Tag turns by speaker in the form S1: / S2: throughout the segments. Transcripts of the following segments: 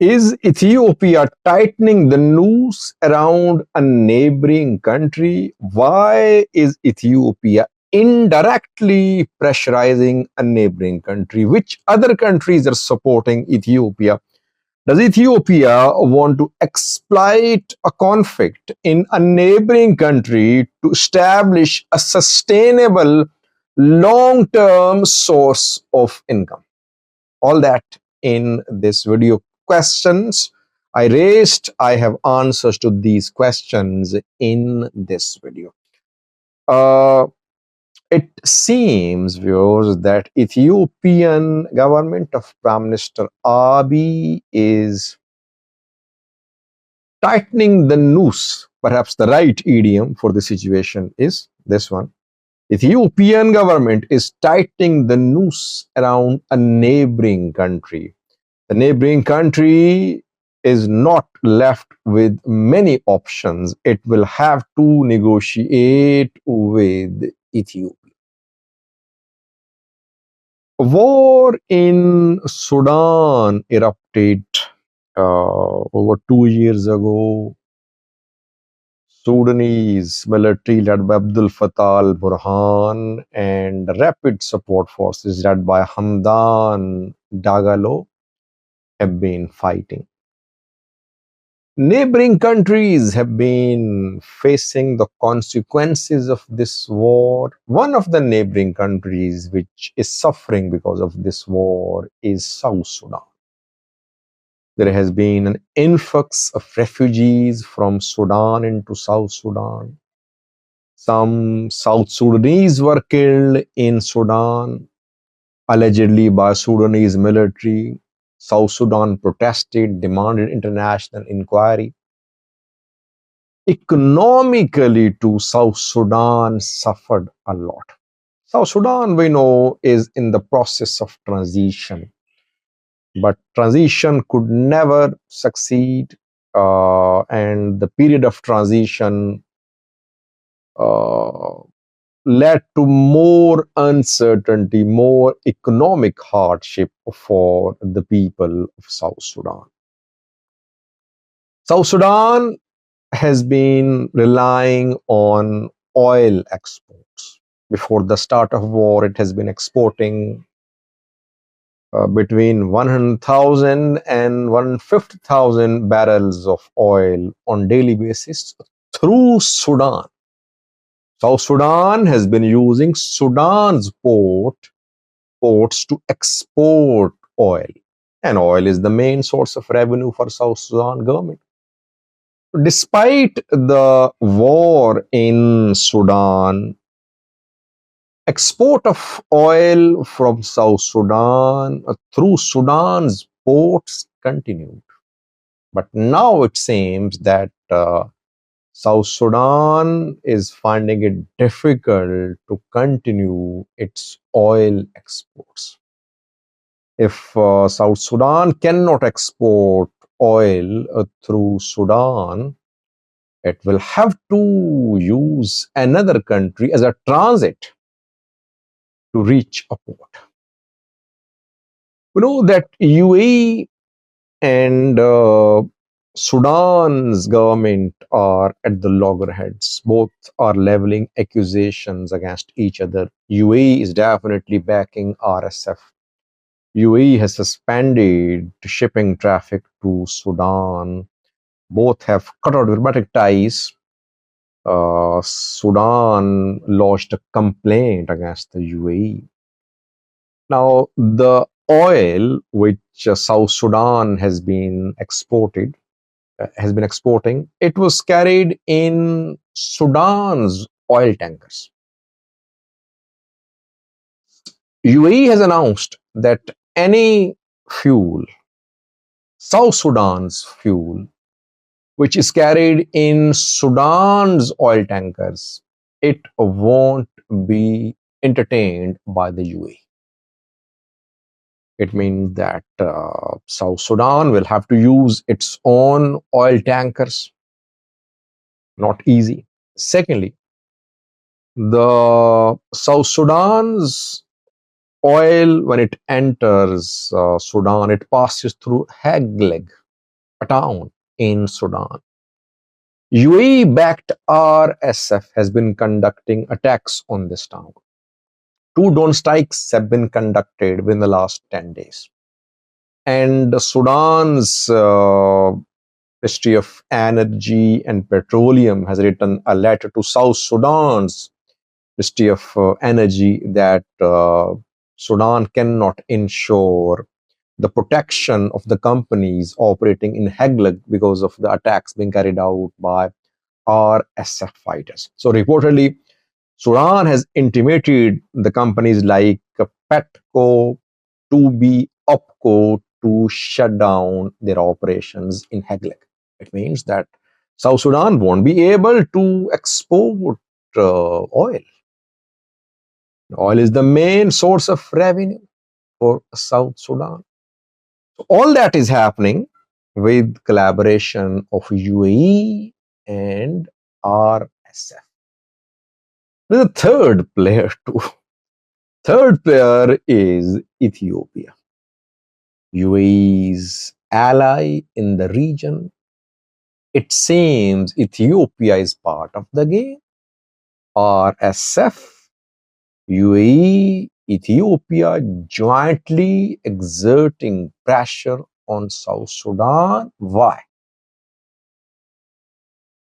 S1: Is Ethiopia tightening the noose around a neighboring country? Why is Ethiopia indirectly pressurizing a neighboring country? Which other countries are supporting Ethiopia? Does Ethiopia want to exploit a conflict in a neighboring country to establish a sustainable long term source of income? All that in this video. Questions I raised, I have answers to these questions in this video. Uh, it seems, viewers, that Ethiopian government of Prime Minister Abiy is tightening the noose. Perhaps the right idiom for the situation is this one. Ethiopian government is tightening the noose around a neighboring country. The neighboring country is not left with many options. It will have to negotiate with Ethiopia. War in Sudan erupted over 2 years ago. Sudanese military led by Abdul Fattah al-Burhan and rapid support forces led by Hamdan Dagalo have been fighting. Neighboring countries have been facing the consequences of this war. One of the neighboring countries which is suffering because of this war is South Sudan. There has been an influx of refugees from Sudan into South Sudan. Some South Sudanese were killed in Sudan, allegedly by Sudanese military. South Sudan protested, demanded international inquiry. Economically, too, South Sudan suffered a lot. South Sudan, we know, is in the process of transition. But transition could never succeed, and the period of transition led to more uncertainty, more economic hardship for the people of South Sudan. South Sudan has been relying on oil exports. Before the start of war, it has been exporting between 100,000 and 150,000 barrels of oil on daily basis through Sudan. South Sudan has been using Sudan's ports to export oil, and oil is the main source of revenue for South Sudan government. Despite the war in Sudan, export of oil from South Sudan through Sudan's ports continued. But now it seems that South Sudan is finding it difficult to continue its oil exports. If South Sudan cannot export oil through Sudan, it will have to use another country as a transit to reach a port. We know that UAE and Sudan's government are at the loggerheads. Both are leveling accusations against each other. UAE is definitely backing RSF. UAE has suspended shipping traffic to Sudan. Both have cut out diplomatic ties. Sudan lodged a complaint against the UAE. Now, the oil which South Sudan has been exporting, it was carried in Sudan's oil tankers. UAE has announced that any fuel, South Sudan's fuel, which is carried in Sudan's oil tankers, it won't be entertained by the UAE. It means that South Sudan will have to use its own oil tankers. Not easy. Secondly, the South Sudan's oil, when it enters Sudan, it passes through Hagleg. a town in Sudan. UAE-backed RSF has been conducting attacks on this town. Two drone strikes have been conducted within the last 10 days. And Sudan's Ministry of Energy and Petroleum has written a letter to South Sudan's Ministry of Energy that Sudan cannot ensure the protection of the companies operating in Heglig because of the attacks being carried out by RSF fighters. So reportedly, Sudan has intimated the companies like Petco, to be OPCO to shut down their operations in Heglig. It means that South Sudan won't be able to export oil. Oil is the main source of revenue for South Sudan. So all that is happening with collaboration of UAE and RSF. The third player too. Third player is Ethiopia, UAE's ally in the region. It seems Ethiopia is part of the game. RSF, UAE, Ethiopia jointly exerting pressure on South Sudan. Why?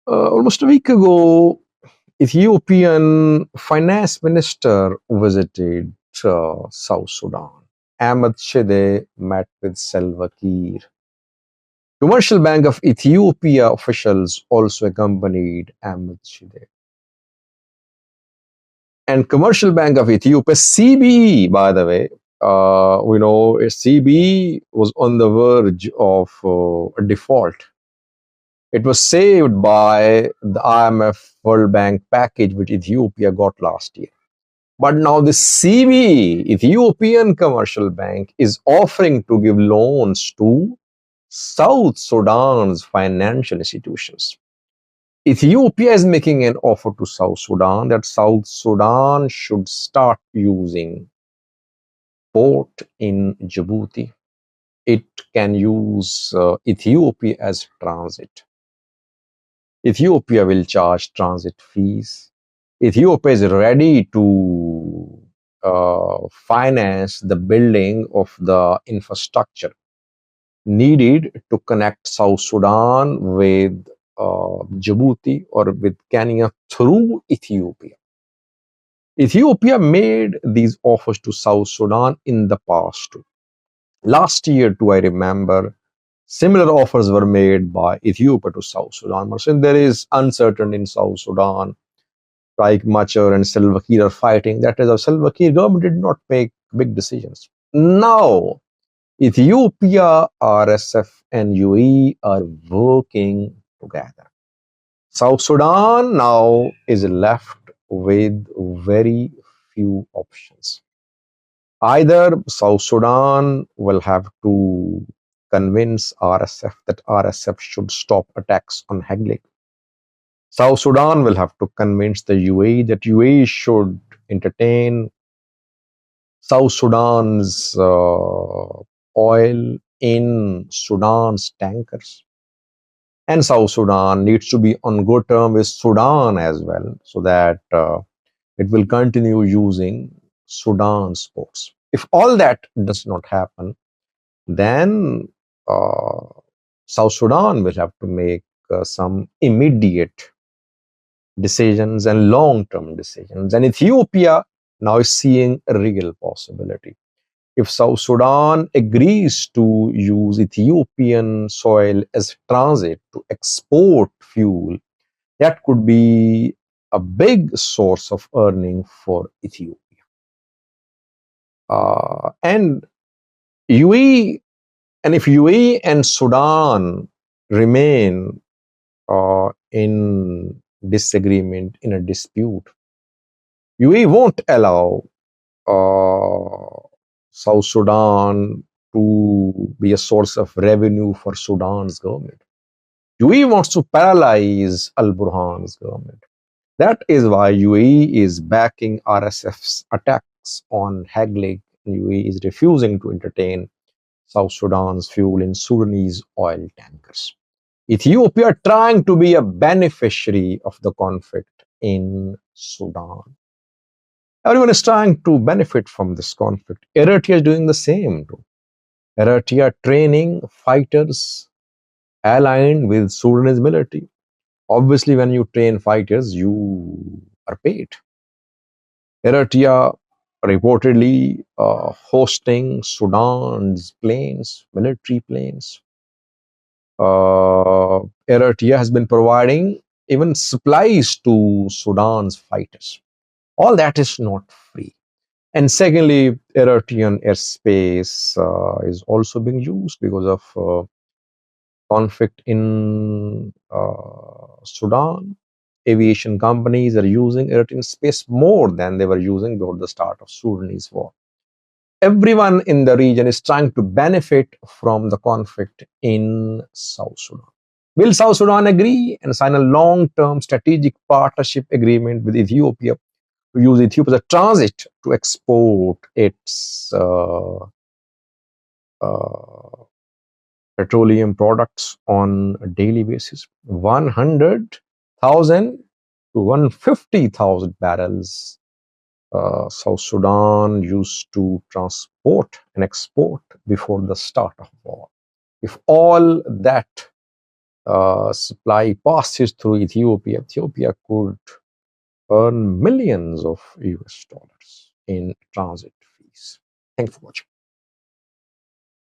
S1: Almost a week ago, Ethiopian finance minister visited South Sudan. Ahmed Shide met with Salva Kiir. Commercial Bank of Ethiopia officials also accompanied Ahmed Shide. And Commercial Bank of Ethiopia, CBE, by the way, we know CBE was on the verge of a default. It was saved by the IMF World Bank package which Ethiopia got last year. But now the CBE, Ethiopian Commercial Bank, is offering to give loans to South Sudan's financial institutions. Ethiopia is making an offer to South Sudan that South Sudan should start using port in Djibouti. It can use Ethiopia as transit. Ethiopia will charge transit fees. Ethiopia is ready to finance the building of the infrastructure needed to connect South Sudan with Djibouti or with Kenya through Ethiopia. Ethiopia made these offers to South Sudan in the past too. Last year too, I remember, similar offers were made by Ethiopia to South Sudan. But since there is uncertainty in South Sudan, like Machar and Salva Kiir are fighting, that is, the Salva Kiir government did not make big decisions. Now, Ethiopia, RSF, and UAE are working together. South Sudan now is left with very few options. Either South Sudan will have to convince RSF that RSF should stop attacks on Heglig. South Sudan will have to convince the UAE that UAE should entertain South Sudan's oil in Sudan's tankers. And South Sudan needs to be on good terms with Sudan as well, so that it will continue using Sudan's ports. If all that does not happen, then South Sudan will have to make some immediate decisions and long-term decisions. And Ethiopia now is seeing a real possibility. If South Sudan agrees to use Ethiopian soil as transit to export fuel, that could be a big source of earning for Ethiopia. And UAE, and if UAE and Sudan remain in disagreement, in a dispute, UAE won't allow South Sudan to be a source of revenue for Sudan's government. UAE wants to paralyze Al Burhan's government. That is why UAE is backing RSF's attacks on Heglig. UAE is refusing to entertain South Sudan's fuel in Sudanese oil tankers. Ethiopia trying to be a beneficiary of the conflict in Sudan. Everyone is trying to benefit from this conflict. Eritrea is doing the same too. Eritrea training fighters aligned with Sudanese military. Obviously, when you train fighters, you are paid. Eritrea reportedly hosting Sudan's planes, military planes. Eritrea has been providing even supplies to Sudan's fighters. All that is not free. And secondly, Eritrean airspace is also being used because of conflict in Sudan. Aviation companies are using Eritrean space more than they were using before the start of Sudanese war. Everyone in the region is trying to benefit from the conflict in South Sudan. Will South Sudan agree and sign a long-term strategic partnership agreement with Ethiopia to use Ethiopia as a transit to export its petroleum products on a daily basis? 100,000 to 150,000 barrels South Sudan used to transport and export before the start of war. If all that supply passes through Ethiopia, Ethiopia could earn millions of US dollars in transit fees. Thanks for watching.